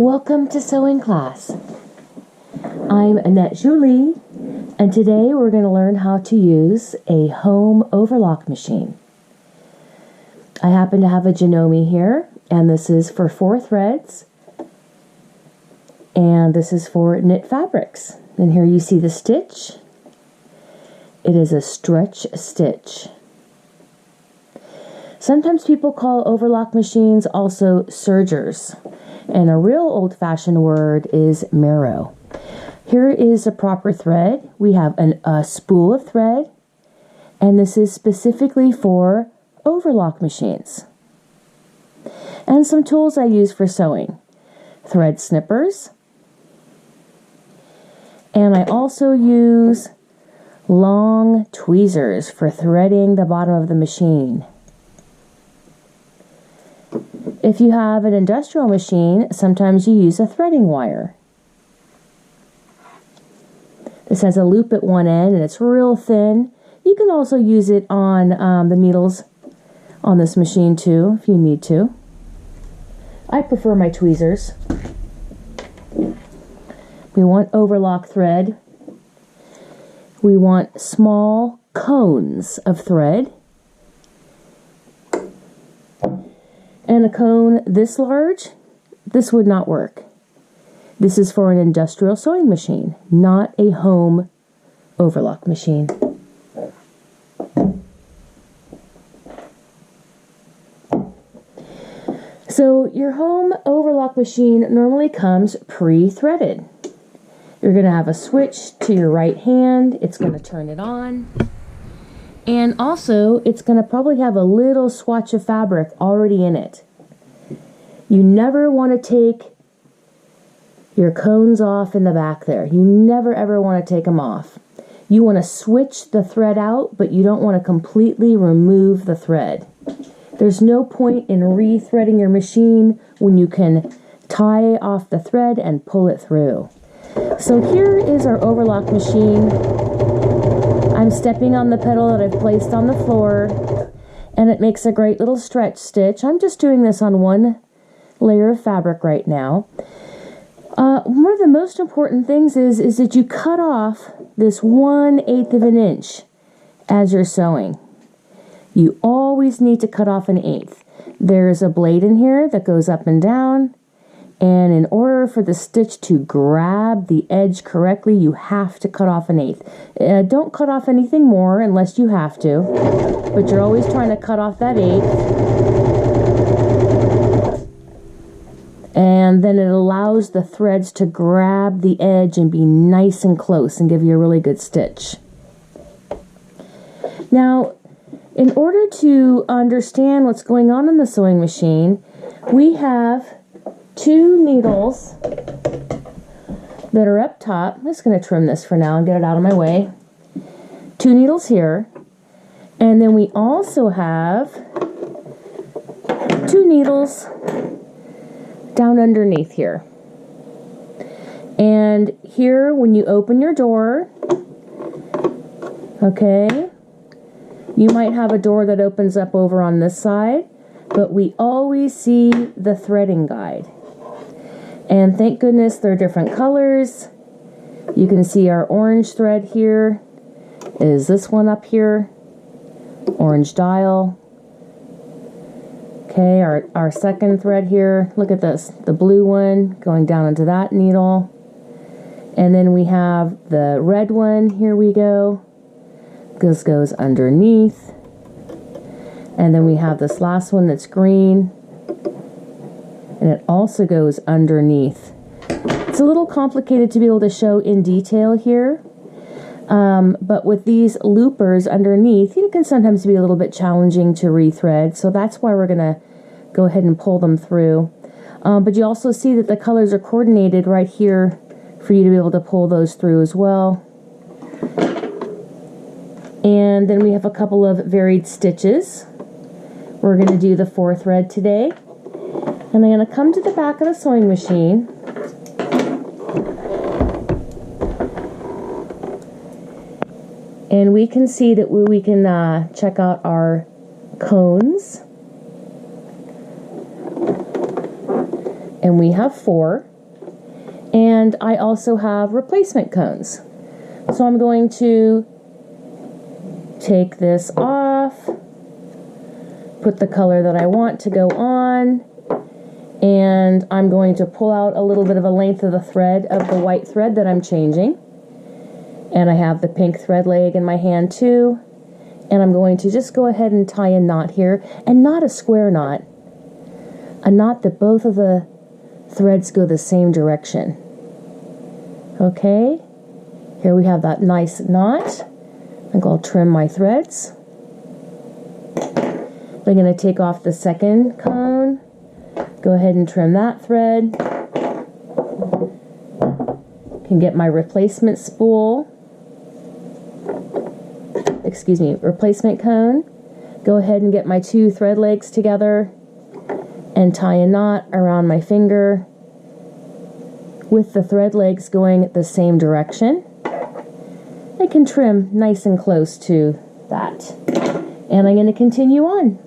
Welcome to sewing class. I'm Annette Julie, and today we're going to learn how to use a home overlock machine. I happen to have a Janome here, and this is for 4 threads, and this is for knit fabrics. And here you see the stitch. It is a stretch stitch. Sometimes people call overlock machines also sergers, and a real old-fashioned word is marrow. Here is a proper thread. We have a spool of thread, and this is specifically for overlock machines. And some tools I use for sewing: thread snippers, and I also use long tweezers for threading the bottom of the machine. If you have an industrial machine, sometimes you use a threading wire. This has a loop at one end and it's real thin. You can also use it on the needles on this machine too, if you need to. I prefer my tweezers. We want overlock thread. We want small cones of thread. And a cone this large, this would not work. This is for an industrial sewing machine, not a home overlock machine. So your home overlock machine normally comes pre-threaded. You're going to have a switch to your right hand. It's going to turn it on. And also, it's going to probably have a little swatch of fabric already in it. You never want to take your cones off in the back there. You never ever want to take them off. You want to switch the thread out, but you don't want to completely remove the thread. There's no point in rethreading your machine when you can tie off the thread and pull it through. So here is our overlock machine. I'm stepping on the pedal that I've placed on the floor, and it makes a great little stretch stitch. I'm just doing this on one layer of fabric right now. One of the most important things is that you cut off this 1/8 of an inch as you're sewing. You always need to cut off 1/8. There's a blade in here that goes up and down, and in order for the stitch to grab the edge correctly, you have to cut off 1/8. Don't cut off anything more unless you have to, but you're always trying to cut off that 1/8. And then it allows the threads to grab the edge and be nice and close and give you a really good stitch. Now, in order to understand what's going on in the sewing machine, we have 2 needles that are up top. I'm just going to trim this for now and get it out of my way. 2 needles here. And then we also have 2 needles down underneath here. And here, when you open your door, okay, you might have a door that opens up over on this side, but we always see the threading guide. And thank goodness they're different colors. You can see our orange thread here is this one up here, orange dial. Okay, our second thread here, look at this, the blue one going down into that needle. And then we have the red one, here we go. This goes underneath. And then we have this last one that's green. And it also goes underneath. It's a little complicated to be able to show in detail here. But with these loopers underneath, it can sometimes be a little bit challenging to rethread. So that's why we're going to go ahead and pull them through. But you also see that the colors are coordinated right here for you to be able to pull those through as well. And then we have a couple of varied stitches. We're going to do the 4 thread today. And I'm going to come to the back of the sewing machine. And we can see that we can check out our cones. And we have 4. And I also have replacement cones. So I'm going to take this off, put the color that I want to go on, and I'm going to pull out a little bit of a length of the thread of the white thread that I'm changing. And I have the pink thread leg in my hand too. And I'm going to just go ahead and tie a knot here, and not a square knot. A knot that both of the threads go the same direction. Okay, here we have that nice knot. I think I'll trim my threads. I'm going to take off the second cone. Go ahead and trim that thread. Can get my replacement spool. Replacement cone. Go ahead and get my two thread legs together and tie a knot around my finger with the thread legs going the same direction. I can trim nice and close to that. And I'm going to continue on.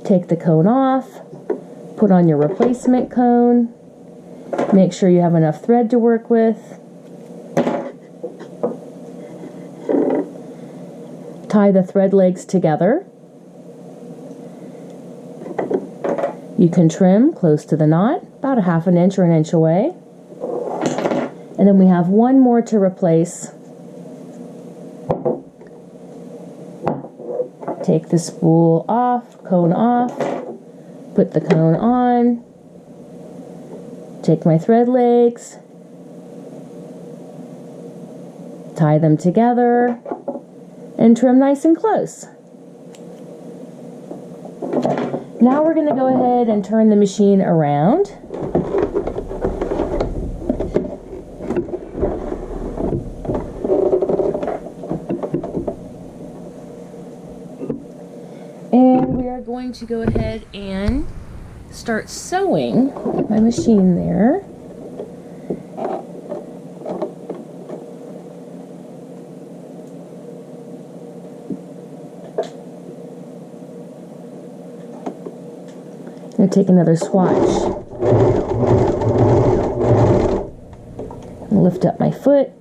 Take the cone off, put on your replacement cone, make sure you have enough thread to work with. Tie the thread legs together. You can trim close to the knot, about a ½ inch or an inch away. And then we have one more to replace. Take the spool off, cone off, put the cone on, take my thread legs, tie them together, and trim nice and close. Now we're going to go ahead and turn the machine around. And we are going to go ahead and start sewing my machine there. I'm going to take another swatch and lift up my foot.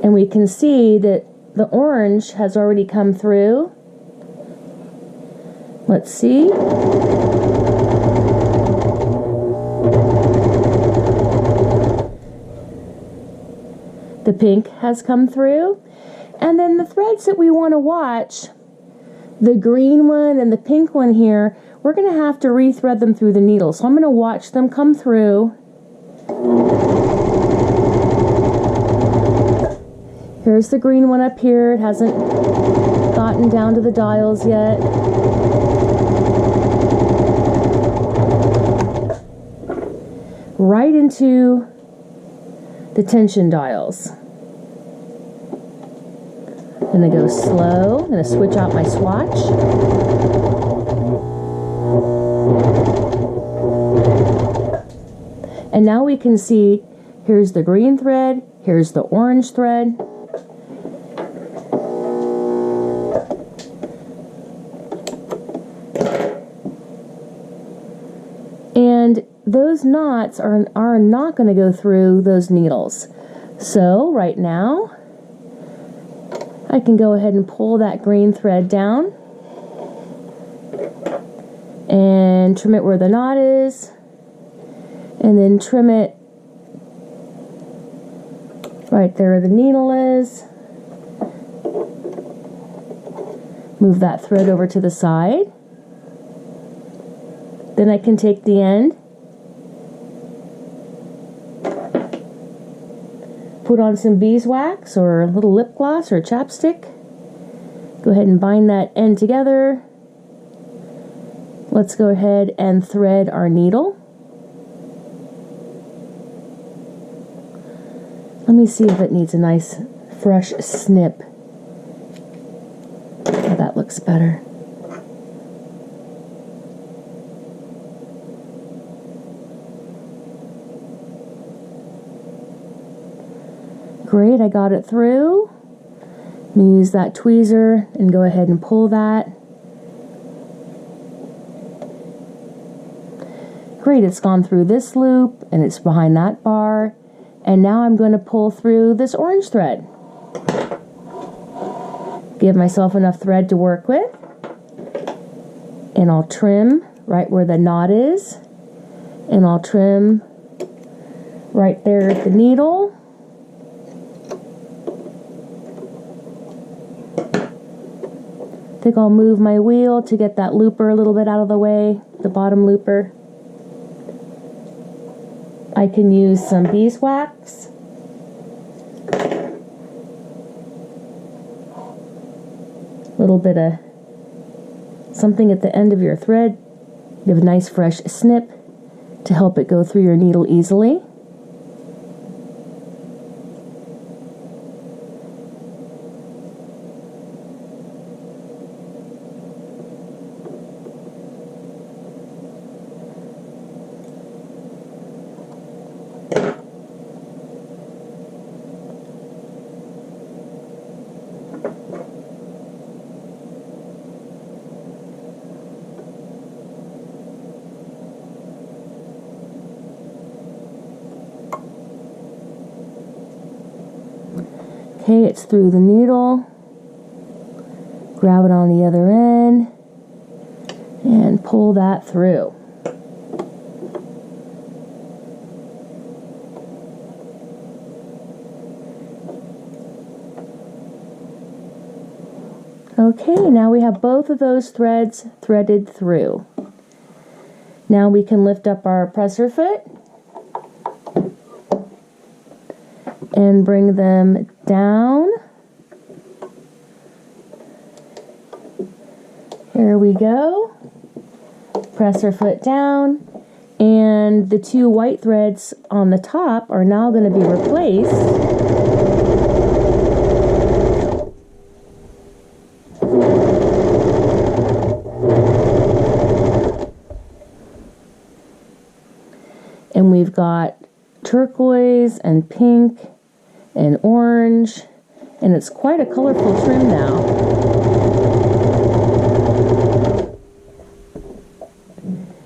And we can see that the orange has already come through. Let's see. The pink has come through. And then the threads that we want to watch, the green one and the pink one here, we're going to have to rethread them through the needle. So I'm going to watch them come through. Here's the green one up here. It hasn't gotten down to the dials yet. Right into the tension dials. I'm going to go slow. I'm going to switch out my swatch. And now we can see, here's the green thread, here's the orange thread. And those knots are not going to go through those needles. So right now, I can go ahead and pull that green thread down and trim it where the knot is, and then trim it right there where the needle is. Move that thread over to the side. Then I can take the end, put on some beeswax or a little lip gloss or chapstick. Go ahead and bind that end together. Let's go ahead and thread our needle. Let me see if it needs a nice fresh snip. Oh, that looks better. Great, I got it through. Let me use that tweezer and go ahead and pull that. Great, it's gone through this loop and it's behind that bar. And now I'm going to pull through this orange thread. Give myself enough thread to work with. And I'll trim right where the knot is. And I'll trim right there at the needle. I think I'll move my wheel to get that looper a little bit out of the way, the bottom looper. I can use some beeswax. A little bit of something at the end of your thread. Give a nice fresh snip to help it go through your needle easily. Okay, it's through the needle. Grab it on the other end and pull that through. Okay, now we have both of those threads threaded through. Now we can lift up our presser foot and bring them down. Here we go. Presser foot down, and the two white threads on the top are now going to be replaced and we've got turquoise and pink and orange, and it's quite a colorful trim now.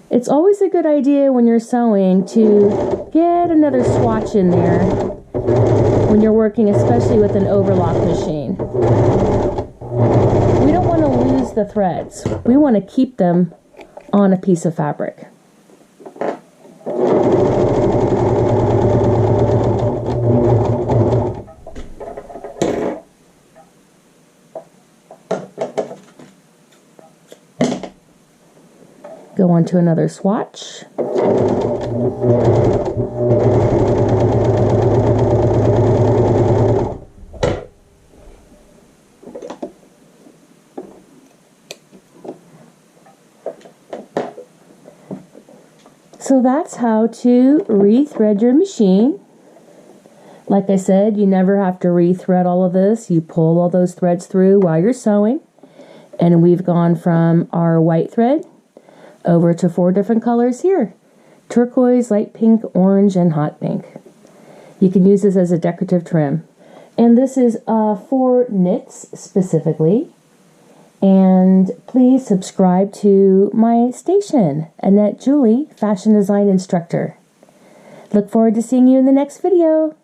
It's always a good idea when you're sewing to get another swatch in there when you're working, especially with an overlock machine. We don't want to lose the threads. We want to keep them on a piece of fabric. Go on to another swatch. So that's how to rethread your machine. Like I said, you never have to rethread all of this. You pull all those threads through while you're sewing. And we've gone from our white thread over to 4 different colors here: turquoise, light pink, orange, and hot pink. You can use this as a decorative trim. And this is for knits specifically. And please subscribe to my station, Annette Julie, Fashion Design Instructor. Look forward to seeing you in the next video.